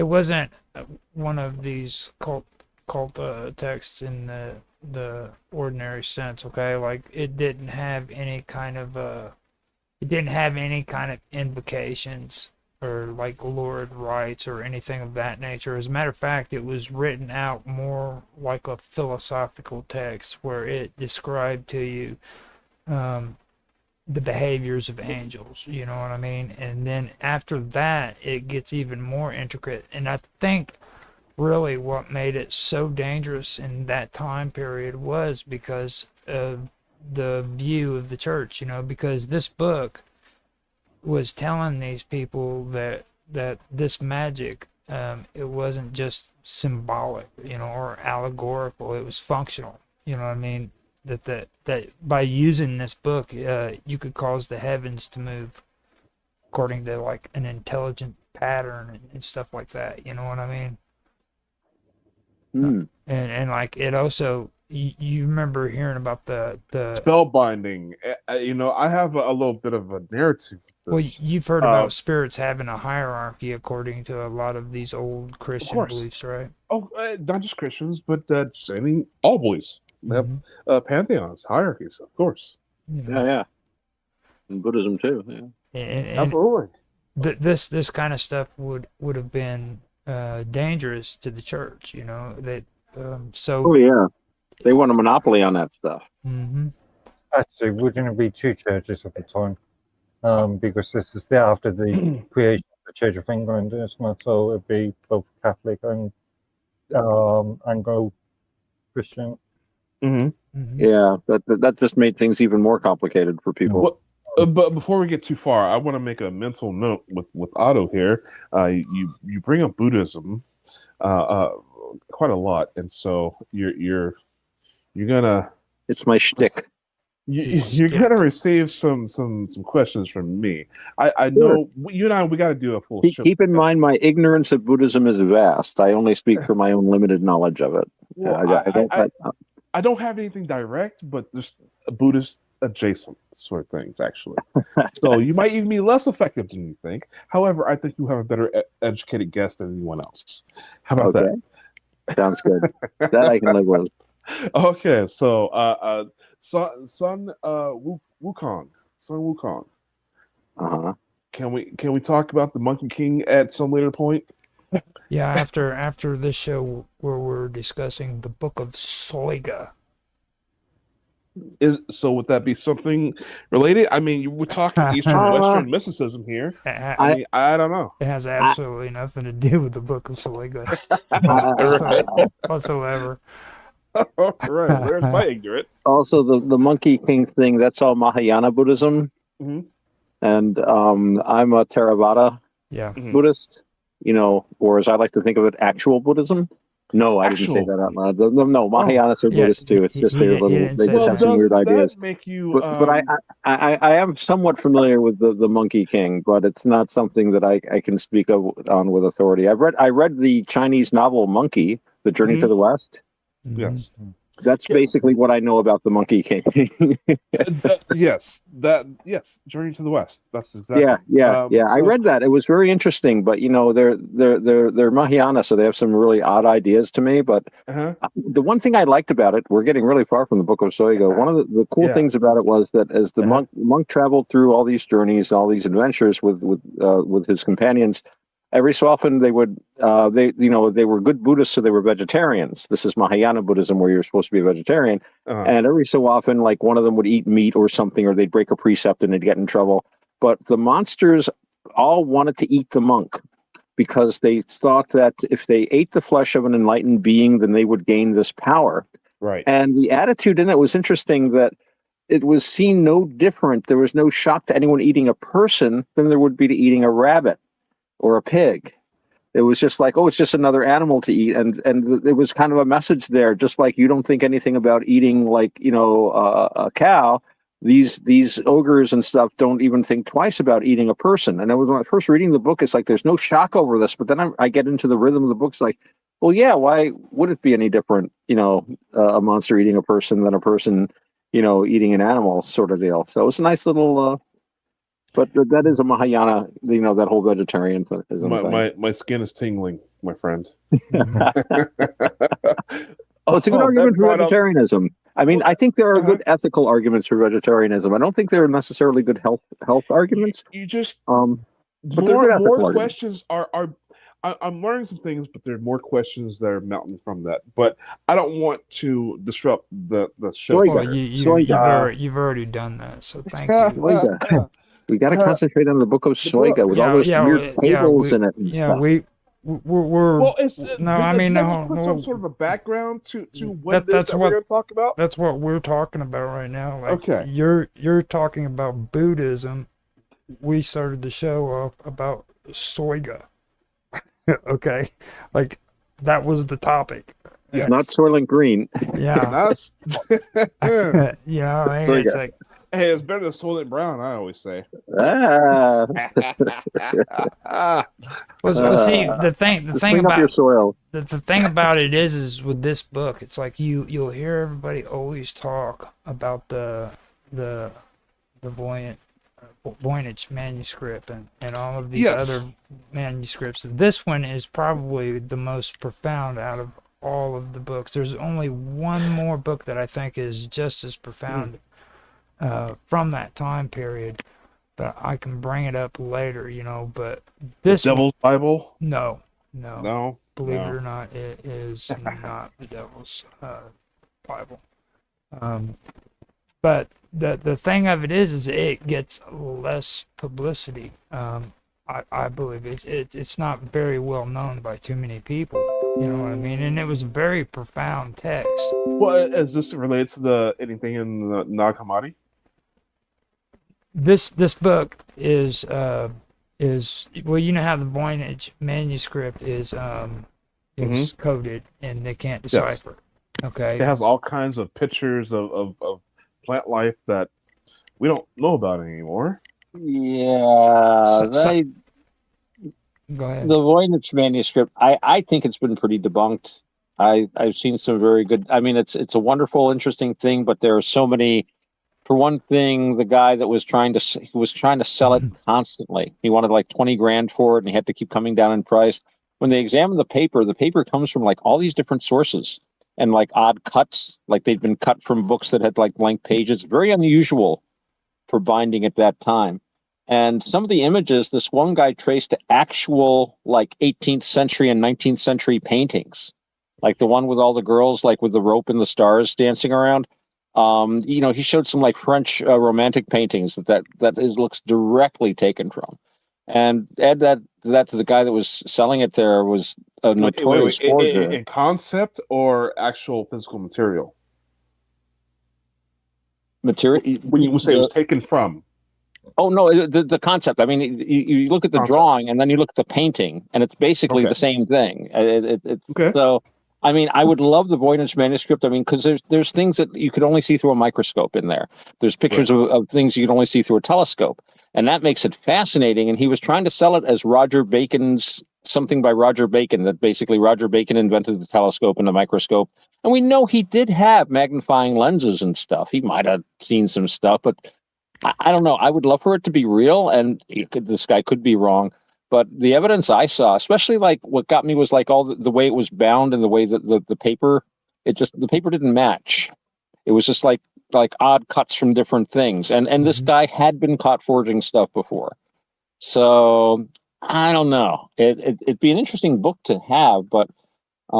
it wasn't one of these cult texts in the ordinary sense. Okay, like it didn't have any kind of invocations or like Lord rites or anything of that nature. As a matter of fact, it was written out more like a philosophical text where it described to you um, the behaviors of angels. You know what I mean? And then after that, it gets even more intricate. And I think really what made it so dangerous in that time period was because of the view of the church, because this book was telling these people that this magic, it wasn't just symbolic, or allegorical. It was functional. You know what I mean? That by using this book, you could cause the heavens to move according to like an intelligent pattern and stuff like that. You know what I mean? Hmm. And like it also, you remember hearing about the Spellbinding. I have a little bit of a narrative with well, this. you've heard about spirits having a hierarchy according to a lot of these old Of Christian course. beliefs, right? Oh, not just Christians, but all beliefs. They have Mm-hmm. pantheons, hierarchies, of course. You know, Yeah, yeah. In Buddhism too. Yeah. and Absolutely. this kind of stuff would have been dangerous to the church, that Oh so. yeah. They want a monopoly on that stuff. Mm-hmm. Actually, wouldn't it be two churches at the time? Because this is there after the creation of the Church of England, isn't it? So it'd be both Catholic and Anglo-Christian. Mm-hmm. Mm-hmm. Yeah, that just made things even more complicated for people. Well, but before we get too far, I want to make a mental note with Otto here. You bring up Buddhism quite a lot, and so you're gonna It's my shtick. you're gonna receive some questions from me. I know you and we got to do a full show. Keep in mind, my ignorance of Buddhism is vast. I only speak from my own limited knowledge of it. Well, I don't have anything direct, but just Buddhist adjacent sort of things, actually. So you might even be less effective than you think. However, I think you have a better educated guess than anyone else. How about that? Sounds good. That I can live with. Okay, so Sun Wukong. Uh-huh. Can we talk about the Monkey King at some later point? Yeah, after this show where we're discussing the Book of Soiga. So would that be something related? I mean, we're talking Eastern Western mysticism here. I don't know. It has absolutely nothing to do with the Book of Soiga whatsoever. Right, where's my ignorance? Also, the Monkey King thing, that's all Mahayana Buddhism. Mm-hmm. And I'm a Theravada Buddhist, or as I like to think of it, actual Buddhism. No, I didn't say that out loud. No, Mahayanas are Buddhists too. It's just they just have some weird ideas. Make you, but I am somewhat familiar with the Monkey King, but it's not something that I can speak on with authority. I read the Chinese novel Monkey, The Journey to the West. Yes. That's basically what I know about the Monkey King. Yes, Journey to the West. That's exactly. Yeah. I read that. It was very interesting, but they're Mahayana, so they have some really odd ideas to me. But the one thing I liked about it, we're getting really far from the Book of Soiga. One of the cool things about it was that as the monk traveled through all these journeys, all these adventures with his companions, every so often they would they were good Buddhists, so they were vegetarians. This is Mahayana Buddhism, where you're supposed to be a vegetarian. And every so often, like one of them would eat meat or something, or they'd break a precept and they'd get in trouble. But the monsters all wanted to eat the monk because they thought that if they ate the flesh of an enlightened being, then they would gain this power. Right. And the attitude in it was interesting, that it was seen no different. There was no shock to anyone eating a person than there would be to eating a rabbit or a pig. It was just like, oh, it's just another animal to eat. And there was kind of a message there, just like you don't think anything about eating like, a cow. These ogres and stuff don't even think twice about eating a person. And when I was first reading the book, it's like, there's no shock over this. But then I get into the rhythm of the book. It's like, well, yeah, why would it be any different, a monster eating a person than a person, eating an animal sort of deal. So it was a nice little But that is a Mahayana, that whole vegetarianism thing. My skin is tingling, my friend. Well, it's a good argument for vegetarianism. I mean, I think there are good ethical arguments for vegetarianism. I don't think there are necessarily good health arguments. You just but more questions are. I'm learning some things, but there are more questions that are mounting from that. But I don't want to disrupt the show. Well, you've already done that, so thank you. We got to concentrate on the book of Soiga with all those weird tables in it and stuff. We're well. Some sort of a background to what we're going to talk about. That's what we're talking about right now. Like, okay, you're talking about Buddhism. We started the show off about Soiga. Okay, like that was the topic. Yes. Not Soylent Green. Yeah, that's it's like. Hey, it's better than Soylent Brown, I always say. Well, see, the thing about your soil. The thing about it is with this book, it's like you'll hear everybody always talk about the Voynich manuscript and all of these other manuscripts. This one is probably the most profound out of all of the books. There's only one more book that I think is just as profound. From that time period, but I can bring it up later, but this the Devil's Bible? No. Believe it or not, it is not the Devil's Bible. But the thing of it is it gets less publicity. I believe it's not very well known by too many people. You know what I mean? And it was a very profound text. Well, as this relates to anything in the Nag Hammadi? This book is well, you know how the Voynich manuscript is coded and they can't decipher. Yes. Okay. It has all kinds of pictures of plant life that we don't know about anymore. Yeah. Go ahead. The Voynich manuscript, I think it's been pretty debunked. I've seen some very good. I mean, it's a wonderful, interesting thing, but there are so many. For one thing, the guy that was trying to sell it constantly. He wanted like 20 grand for it, and he had to keep coming down in price. When they examine the paper comes from like all these different sources and like odd cuts, like they'd been cut from books that had like blank pages. Very unusual for binding at that time. And some of the images, this one guy traced to actual like 18th century and 19th century paintings, like the one with all the girls, like with the rope and the stars dancing around. He showed some like French romantic paintings that looks directly taken from, and add that to the guy that was selling it. There was a notorious forger. In concept or actual physical material? Material. When you say it was taken from. Oh no, the concept. I mean, you look at the drawing and then you look at the painting, and it's basically the same thing. It's okay. So. I mean, I would love the Voynich manuscript. I mean, because there's things that you could only see through a microscope in there. There's pictures of things you can only see through a telescope. And that makes it fascinating. And he was trying to sell it as something by Roger Bacon, that basically Roger Bacon invented the telescope and the microscope. And we know he did have magnifying lenses and stuff. He might have seen some stuff, but I don't know. I would love for it to be real. And this guy could be wrong. But the evidence I saw, especially like what got me was like all the way it was bound and the way that the paper, the paper didn't match. It was just like odd cuts from different things. And this guy had been caught forging stuff before. So I don't know. It'd be an interesting book to have, but I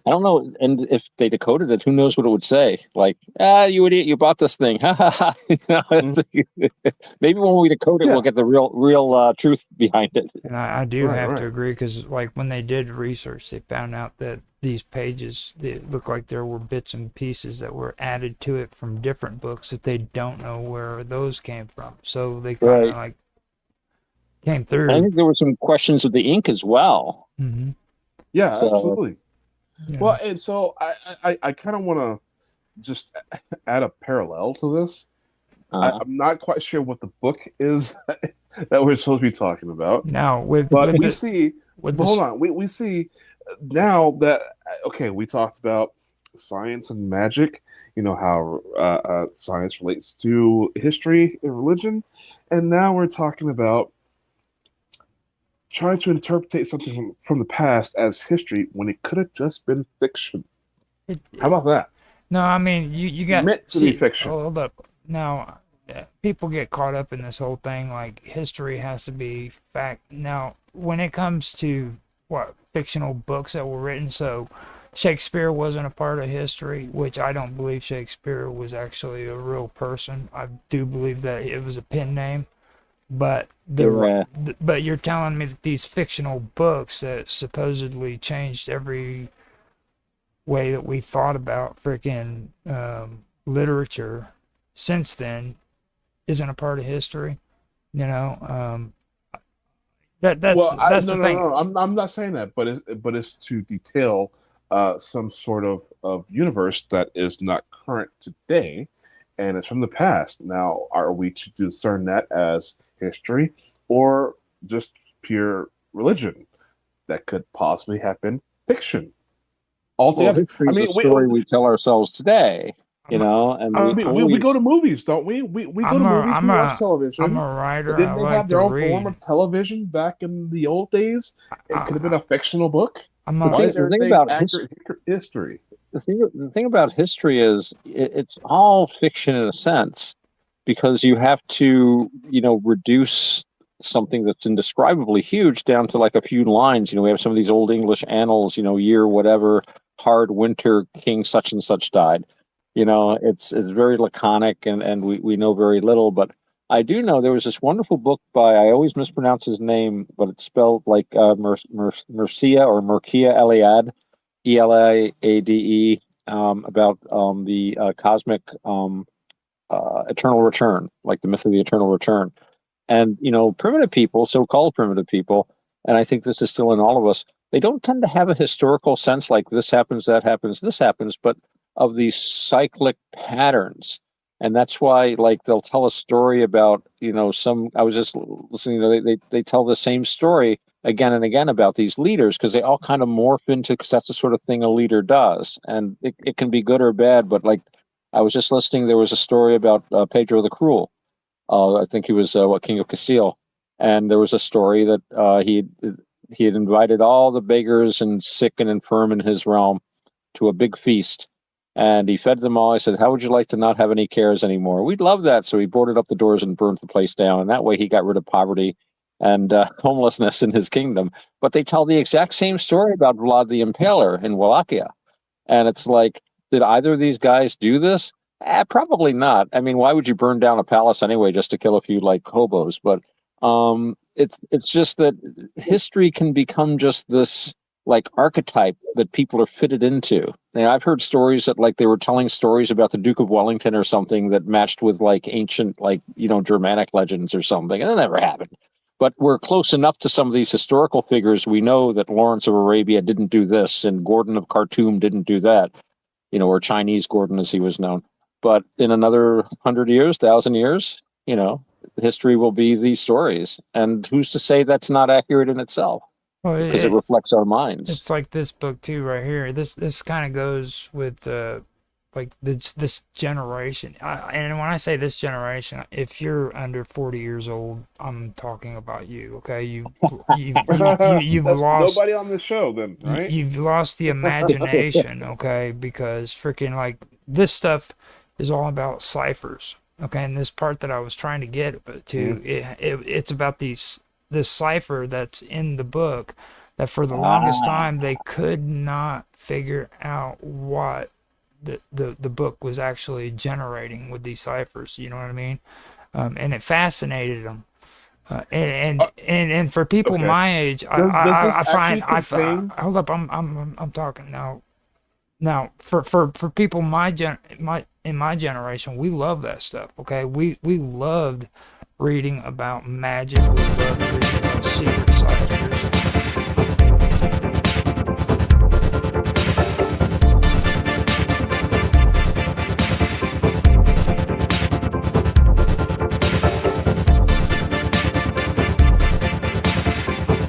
don't know. And if they decoded it, who knows what it would say? Like, you idiot, you bought this thing. Maybe when we decode it, we'll get the real truth behind it. And I do have to agree, because like when they did research, they found out that these pages, it looked like there were bits and pieces that were added to it from different books that they don't know where those came from. So they kind of like came through. I think there were some questions of the ink as well. Mm-hmm. Yeah, absolutely. Yeah. Well, and so I kind of want to just add a parallel to this. I'm not quite sure what the book is that we're supposed to be talking about. Now, we see now that we talked about science and magic. You know how science relates to history and religion, And now we're talking about trying to interpret something from the past as history when it could have just been fiction. How about that? No, I mean you got Meant to be fiction. Hold up. Now, people get caught up in this whole thing like history has to be fact. Now, when it comes to what fictional books that were written, so Shakespeare wasn't a part of history, which I don't believe Shakespeare was actually a real person. I do believe that it was a pen name. But but you're telling me that these fictional books that supposedly changed every way that we thought about freaking literature since then isn't a part of history, you know? That's the thing. No. I'm not saying that, but it's to detail some sort of universe that is not current today, and it's from the past. Now, are we to discern that as history or just pure religion that could possibly have been fiction altogether? Well, history is a story we tell ourselves today, you know, and we go to movies, don't we? We go to movies, we watch television. I'm a writer. Didn't they have their own form of television back in the old days? It could have been a fictional book. Why is everything accurate history? The thing about history is it's all fiction in a sense, because you have to, you know, reduce something that's indescribably huge down to like a few lines. You know, we have some of these old English annals, you know, year whatever, hard winter, king such and such died. You know, it's very laconic, and we know very little. But I do know there was this wonderful book by, I always mispronounce his name, but it's spelled like Mircea or Mircea Eliade, Eliade, about the cosmic eternal return, like the myth of the eternal return. And, you know, primitive people, so-called primitive people, and I think this is still in all of us, they don't tend to have a historical sense like this happens, that happens, this happens, but of these cyclic patterns. And that's why, like, they'll tell a story about, you know, I was just listening, you know, they tell the same story again and again about these leaders, because they all kind of morph into, because that's the sort of thing a leader does. And it can be good or bad, but like, I was just listening, there was a story about Pedro the Cruel. I think he was King of Castile. And there was a story that he had invited all the beggars and sick and infirm in his realm to a big feast. And he fed them all. I said, how would you like to not have any cares anymore? We'd love that. So he boarded up the doors and burned the place down. And that way he got rid of poverty and homelessness in his kingdom. But they tell the exact same story about Vlad the Impaler in Wallachia. And it's like, did either of these guys do this? Probably not. I mean, why would you burn down a palace anyway just to kill a few like hobos? But it's just that history can become just this like archetype that people are fitted into. Now, I've heard stories that like they were telling stories about the Duke of Wellington or something that matched with like ancient, like, you know, Germanic legends or something, and it never happened. But we're close enough to some of these historical figures. We know that Lawrence of Arabia didn't do this, and Gordon of Khartoum didn't do that, you know, or Chinese Gordon as he was known. But in another 100 years, 1,000 years, you know, history will be these stories. And who's to say that's not accurate in itself? Well, because it reflects our minds. It's like this book too, right here. This kind of goes with like this generation. And when I say this generation, if you're under 40 years old, I'm talking about you. Okay, you've lost nobody on the show, then, right? You've lost the imagination, okay? Because freaking like this stuff is all about ciphers, okay? And this part that I was trying to get to, it's about this cipher that's in the book that for the longest time they could not figure out what the book was actually generating with these ciphers. You know what I mean? And it fascinated them. And for people my age, I find hold up, I'm talking now. Now, for people in my generation, we love that stuff. Okay, we loved reading about magic. We loved reading